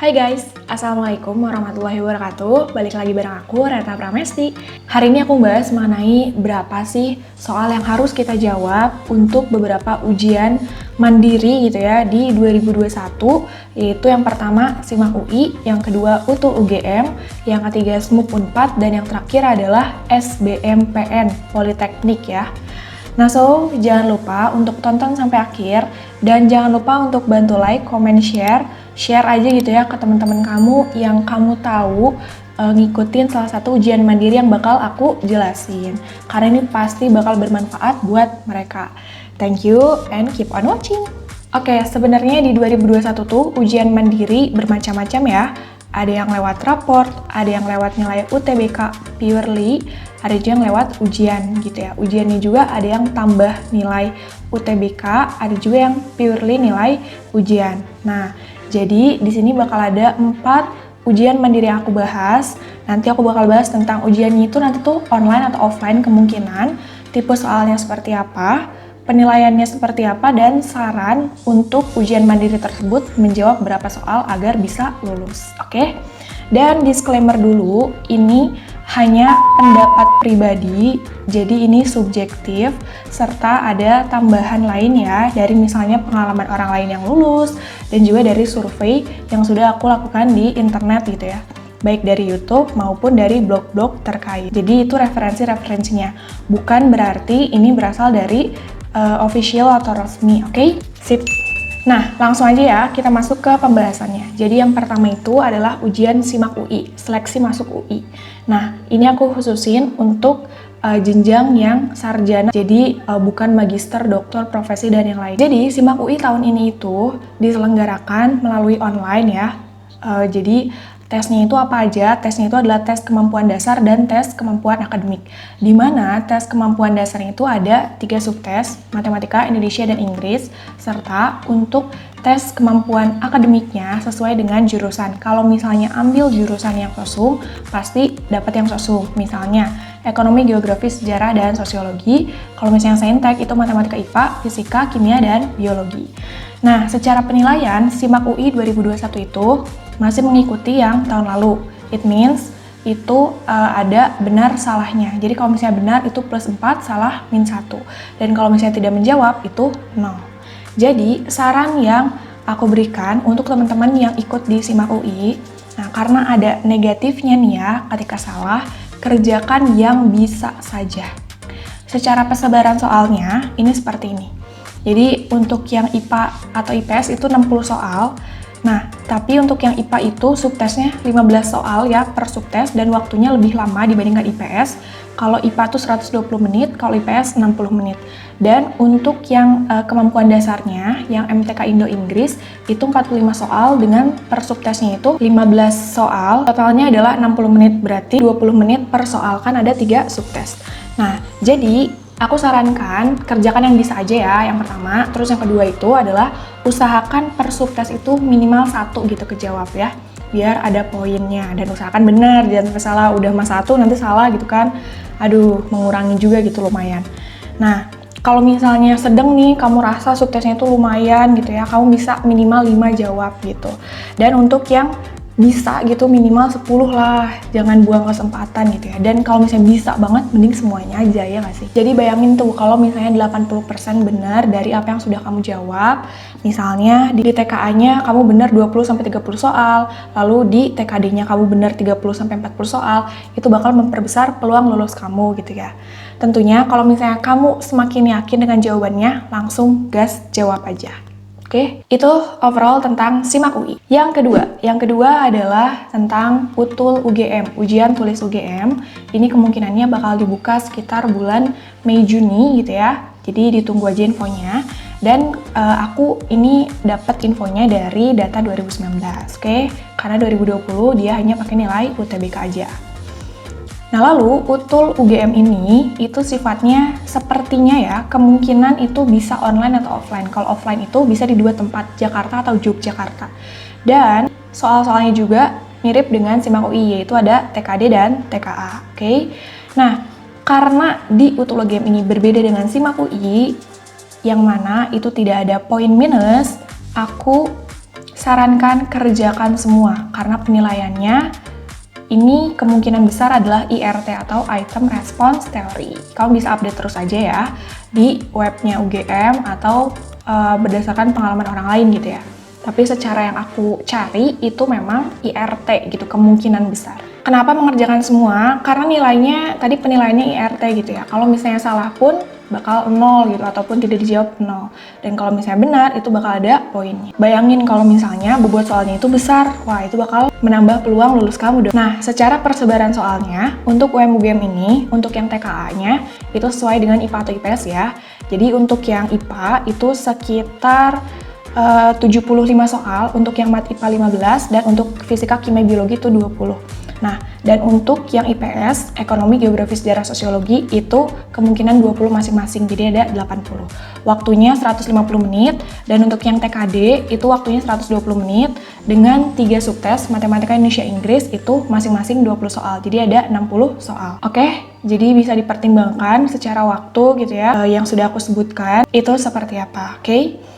Hai guys, Assalamualaikum warahmatullahi wabarakatuh. Balik lagi bareng aku, Reta Pramesti. Hari ini aku bahas mengenai berapa sih soal yang harus kita jawab untuk beberapa ujian mandiri gitu ya di 2021, yaitu yang pertama SIMAK UI, yang kedua UTUL UGM, yang ketiga SMUK Unpad, dan yang terakhir adalah SBMPN Politeknik ya. Nah, jangan lupa untuk tonton sampai akhir dan jangan lupa untuk bantu like, comment, share aja gitu ya ke teman-teman kamu yang kamu tahu ngikutin salah satu ujian mandiri yang bakal aku jelasin. Karena ini pasti bakal bermanfaat buat mereka. Thank you and keep on watching. Oke, sebenarnya di 2021 tuh ujian mandiri bermacam-macam ya. Ada yang lewat raport, ada yang lewat nilai UTBK purely, ada juga yang lewat ujian gitu ya. Ujiannya juga ada yang tambah nilai UTBK, ada juga yang purely nilai ujian. Nah, jadi di sini bakal ada 4 ujian mandiri yang aku bahas. Nanti aku bakal bahas tentang ujiannya itu nanti tuh online atau offline kemungkinan, tipe soalnya seperti apa, penilaiannya seperti apa, dan saran untuk ujian mandiri tersebut menjawab berapa soal agar bisa lulus. Oke? Dan disclaimer dulu, ini hanya pendapat pribadi, jadi ini subjektif, serta ada tambahan lain ya, dari misalnya pengalaman orang lain yang lulus, dan juga dari survei yang sudah aku lakukan di internet gitu ya. Baik dari YouTube maupun dari blog-blog terkait. Jadi itu referensi-referensinya. Bukan berarti ini berasal dari official atau resmi, oke? Sip. Nah, langsung aja ya, kita masuk ke pembahasannya. Jadi yang pertama itu adalah ujian SIMAK UI, seleksi masuk UI. Nah, ini aku khususin untuk jenjang yang sarjana, jadi bukan magister, doktor, profesi, dan yang lain. Jadi SIMAK UI tahun ini itu diselenggarakan melalui online ya. Jadi tesnya itu apa aja? Tesnya itu adalah tes kemampuan dasar dan tes kemampuan akademik. Di mana tes kemampuan dasarnya itu ada 3 subtes, matematika, Indonesia, dan Inggris, serta untuk tes kemampuan akademiknya sesuai dengan jurusan. Kalau misalnya ambil jurusan yang sosum, pasti dapat yang sosum. Misalnya ekonomi, geografi, sejarah, dan sosiologi. Kalau misalnya saintek itu matematika, IPA, fisika, kimia, dan biologi. Nah, secara penilaian SIMAK UI 2021 itu masih mengikuti yang tahun lalu. It means itu ada benar salahnya. Jadi kalau misalnya benar itu plus 4, salah min 1. Dan kalau misalnya tidak menjawab itu 0. Jadi saran yang aku berikan untuk teman-teman yang ikut di SIMAK UI, nah karena ada negatifnya nih ya ketika salah, kerjakan yang bisa saja. Secara persebaran soalnya ini seperti ini. Jadi untuk yang IPA atau IPS itu 60 soal. Nah, tapi untuk yang IPA itu subtesnya 15 soal ya per subtes dan waktunya lebih lama dibandingkan IPS. Kalau IPA itu 120 menit, kalau IPS 60 menit. Dan untuk yang kemampuan dasarnya, yang MTK Indo-Inggris, itu 45 soal dengan per subtesnya itu 15 soal. Totalnya adalah 60 menit, berarti 20 menit per soal, kan ada 3 subtes. Nah, jadi aku sarankan kerjakan yang bisa aja ya, yang pertama. Terus yang kedua itu adalah usahakan per subtes itu minimal 1 gitu kejawab ya. Biar ada poinnya dan usahakan benar, jangan sampai salah. Udah mas 1 nanti salah gitu kan. Aduh, mengurangi juga gitu lumayan. Nah, kalau misalnya sedang nih kamu rasa subtesnya itu lumayan gitu ya, kamu bisa minimal 5 jawab gitu. Dan untuk yang bisa gitu minimal 10 lah, jangan buang kesempatan gitu ya. Dan kalau misalnya bisa banget, mending semuanya aja ya nggak sih? Jadi bayangin tuh kalau misalnya 80% benar dari apa yang sudah kamu jawab, misalnya di TKA-nya kamu benar 20-30 soal, lalu di TKD-nya kamu benar 30-40 soal, itu bakal memperbesar peluang lulus kamu gitu ya. Tentunya kalau misalnya kamu semakin yakin dengan jawabannya, langsung gas jawab aja. Oke, itu overall tentang SIMAK UI. Yang kedua adalah tentang UTUL UGM, ujian tulis UGM. Ini kemungkinannya bakal dibuka sekitar bulan Mei-Juni gitu ya. Jadi ditunggu aja infonya. Dan aku ini dapat infonya dari data 2019, oke? Karena 2020 dia hanya pakai nilai UTBK aja. Nah lalu UTUL UGM ini itu sifatnya sepertinya ya kemungkinan itu bisa online atau offline. Kalau offline itu bisa di 2 tempat, Jakarta atau Yogyakarta. Dan soal-soalnya juga mirip dengan SIMAK UI, yaitu ada TKD dan TKA. Oke? Nah karena di UTUL UGM ini berbeda dengan SIMAK UI, yang mana itu tidak ada poin minus, aku sarankan kerjakan semua, karena penilaiannya ini kemungkinan besar adalah IRT atau Item Response Theory. Kamu bisa update terus aja ya di webnya UGM atau berdasarkan pengalaman orang lain gitu ya. Tapi secara yang aku cari itu memang IRT gitu, kemungkinan besar. Kenapa mengerjakan semua? Karena nilainya, tadi penilaiannya IRT gitu ya. Kalau misalnya salah pun bakal 0 gitu, ataupun tidak dijawab 0. Dan kalau misalnya benar, itu bakal ada poinnya. Bayangin kalau misalnya bobot soalnya itu besar, wah itu bakal menambah peluang lulus kamu dong. Nah, secara persebaran soalnya, untuk UM-UGM ini, untuk yang TKA-nya, itu sesuai dengan IPA atau IPS ya. Jadi untuk yang IPA itu sekitar 75 soal, untuk yang Mat IPA 15, dan untuk Fisika, Kimia, Biologi itu 20. Nah, dan untuk yang IPS, Ekonomi, Geografi, Sejarah, Sosiologi, itu kemungkinan 20 masing-masing, jadi ada 80. Waktunya 150 menit, dan untuk yang TKD, itu waktunya 120 menit, dengan 3 subtes, Matematika, Indonesia, Inggris, itu masing-masing 20 soal, jadi ada 60 soal. Oke, jadi bisa dipertimbangkan secara waktu gitu ya, yang sudah aku sebutkan, itu seperti apa, oke?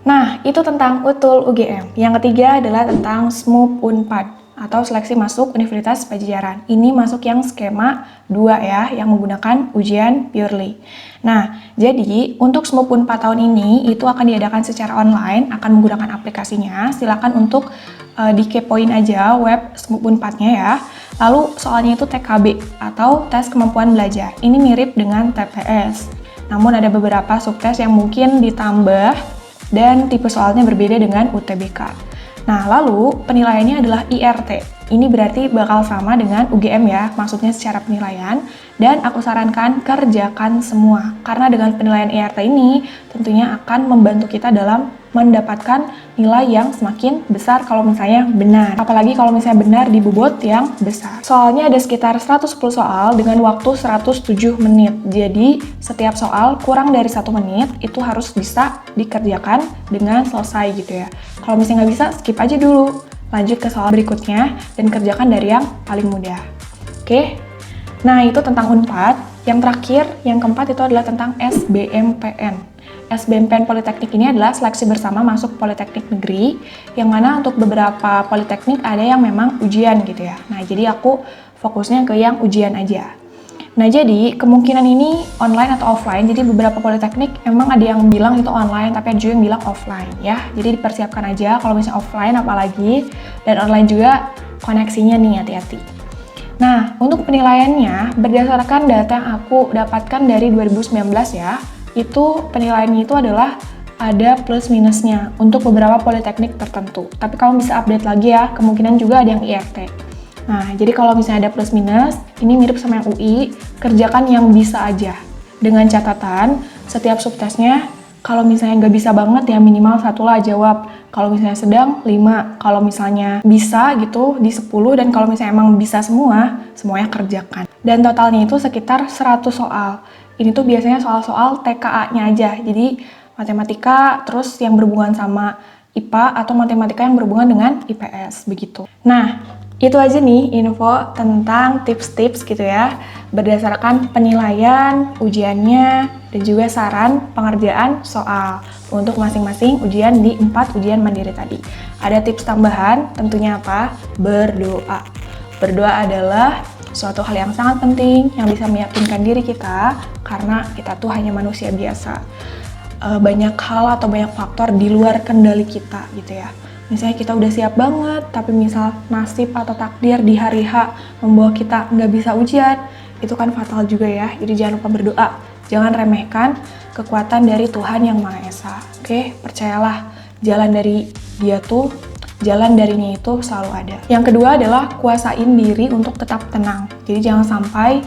Nah, itu tentang UTUL UGM. Yang ketiga adalah tentang SMUP Unpad atau seleksi masuk Universitas Pajajaran. Ini masuk yang skema 2 ya, yang menggunakan ujian purely. Nah, jadi untuk SMUP Unpad tahun ini itu akan diadakan secara online, akan menggunakan aplikasinya. Silakan untuk dikepoin aja web SMUP Unpadnya ya. Lalu soalnya itu TKB atau tes kemampuan belajar. Ini mirip dengan TPS. Namun ada beberapa subtes yang mungkin ditambah dan tipe soalnya berbeda dengan UTBK. Nah, lalu penilaiannya adalah IRT. Ini berarti bakal sama dengan UGM ya, maksudnya secara penilaian. Dan aku sarankan kerjakan semua, karena dengan penilaian IRT ini tentunya akan membantu kita dalam mendapatkan nilai yang semakin besar kalau misalnya benar. Apalagi kalau misalnya benar di bobot yang besar. Soalnya ada sekitar 110 soal dengan waktu 107 menit. Jadi setiap soal kurang dari 1 menit itu harus bisa dikerjakan dengan selesai gitu ya. Kalau misalnya nggak bisa, skip aja dulu. Lanjut ke soal berikutnya dan kerjakan dari yang paling mudah. Oke? Nah, itu tentang Unpad. Yang terakhir, yang keempat itu adalah tentang SBMPN. SBMPN Politeknik ini adalah seleksi bersama masuk Politeknik Negeri, yang mana untuk beberapa politeknik ada yang memang ujian gitu ya. Nah, jadi aku fokusnya ke yang ujian aja. Nah, jadi kemungkinan ini online atau offline. Jadi beberapa politeknik emang ada yang bilang itu online, tapi ada juga yang bilang offline ya. Jadi dipersiapkan aja kalau misalnya offline apalagi, dan online juga koneksinya nih hati-hati. Nah, untuk penilaiannya berdasarkan data yang aku dapatkan dari 2019 ya, itu penilaiannya itu adalah ada plus minusnya untuk beberapa politeknik tertentu. Tapi kamu bisa update lagi ya, kemungkinan juga ada yang IRT. Nah, jadi kalau misalnya ada plus minus, ini mirip sama yang UI, kerjakan yang bisa aja. Dengan catatan, setiap subtesnya, kalau misalnya nggak bisa banget ya minimal 1 lah jawab. Kalau misalnya sedang, 5. Kalau misalnya bisa gitu, di 10. Dan kalau misalnya emang bisa semuanya kerjakan. Dan totalnya itu sekitar 100 soal. Ini tuh biasanya soal-soal TKA-nya aja. Jadi matematika, terus yang berhubungan sama IPA atau matematika yang berhubungan dengan IPS, begitu. Nah, itu aja nih info tentang tips-tips gitu ya, berdasarkan penilaian, ujiannya, dan juga saran pengerjaan soal untuk masing-masing ujian di 4 ujian mandiri tadi. Ada tips tambahan, tentunya apa? Berdoa. Berdoa adalah suatu hal yang sangat penting yang bisa meyakinkan diri kita, karena kita tuh hanya manusia biasa. Banyak hal atau banyak faktor di luar kendali kita gitu ya. Misalnya kita udah siap banget, tapi misal nasib atau takdir di hari H membawa kita nggak bisa ujian, itu kan fatal juga ya. Jadi jangan lupa berdoa. Jangan remehkan kekuatan dari Tuhan Yang Maha Esa. Oke, percayalah, jalan dari Dia tuh, jalan darinya itu selalu ada. Yang kedua adalah kuasain diri untuk tetap tenang. Jadi jangan sampai,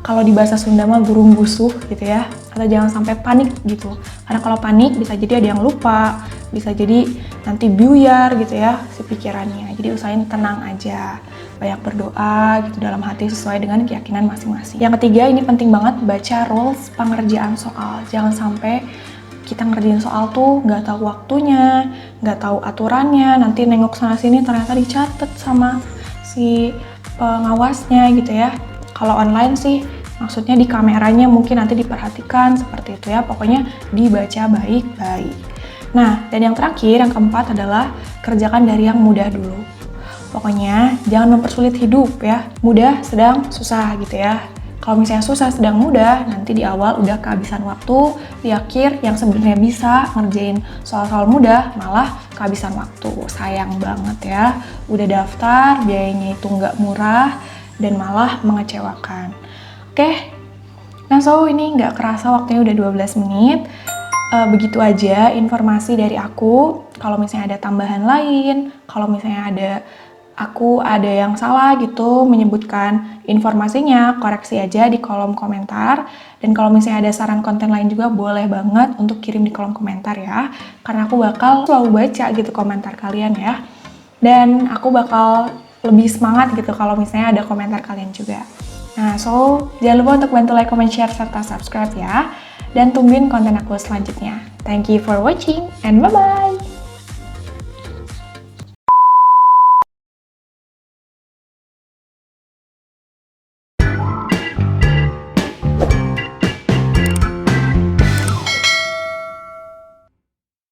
kalau di bahasa Sunda mah gurung gusuh gitu ya, atau jangan sampai panik gitu. Karena kalau panik bisa jadi ada yang lupa, bisa jadi nanti buyar gitu ya si pikirannya. Jadi usahain tenang aja, banyak berdoa gitu dalam hati sesuai dengan keyakinan masing-masing. Yang ketiga, ini penting banget, baca rules pengerjaan soal. Jangan sampai kita ngerjain soal tuh nggak tahu waktunya, nggak tahu aturannya, nanti nengok sana sini ternyata dicatat sama si pengawasnya gitu ya. Kalau online sih maksudnya di kameranya mungkin nanti diperhatikan seperti itu ya, pokoknya dibaca baik-baik. Nah, dan yang terakhir, yang keempat adalah kerjakan dari yang mudah dulu. Pokoknya jangan mempersulit hidup ya, mudah, sedang, susah gitu ya. Kalau misalnya susah, sedang, mudah, nanti di awal udah kehabisan waktu, di akhir yang sebenarnya bisa ngerjain soal-soal mudah malah kehabisan waktu. Sayang banget ya, udah daftar, biayanya itu nggak murah, dan malah mengecewakan. Oke, nah so ini nggak kerasa waktunya udah 12 menit. Begitu aja informasi dari aku. Kalau misalnya ada tambahan lain, kalau misalnya aku ada yang salah gitu menyebutkan informasinya, koreksi aja di kolom komentar. Dan kalau misalnya ada saran konten lain juga boleh banget untuk kirim di kolom komentar ya. Karena aku bakal selalu baca gitu komentar kalian ya. Dan aku bakal lebih semangat gitu kalau misalnya ada komentar kalian juga. Nah, so jangan lupa untuk bantu like, comment, share, serta subscribe ya. Dan tungguin konten aku selanjutnya. Thank you for watching and bye-bye!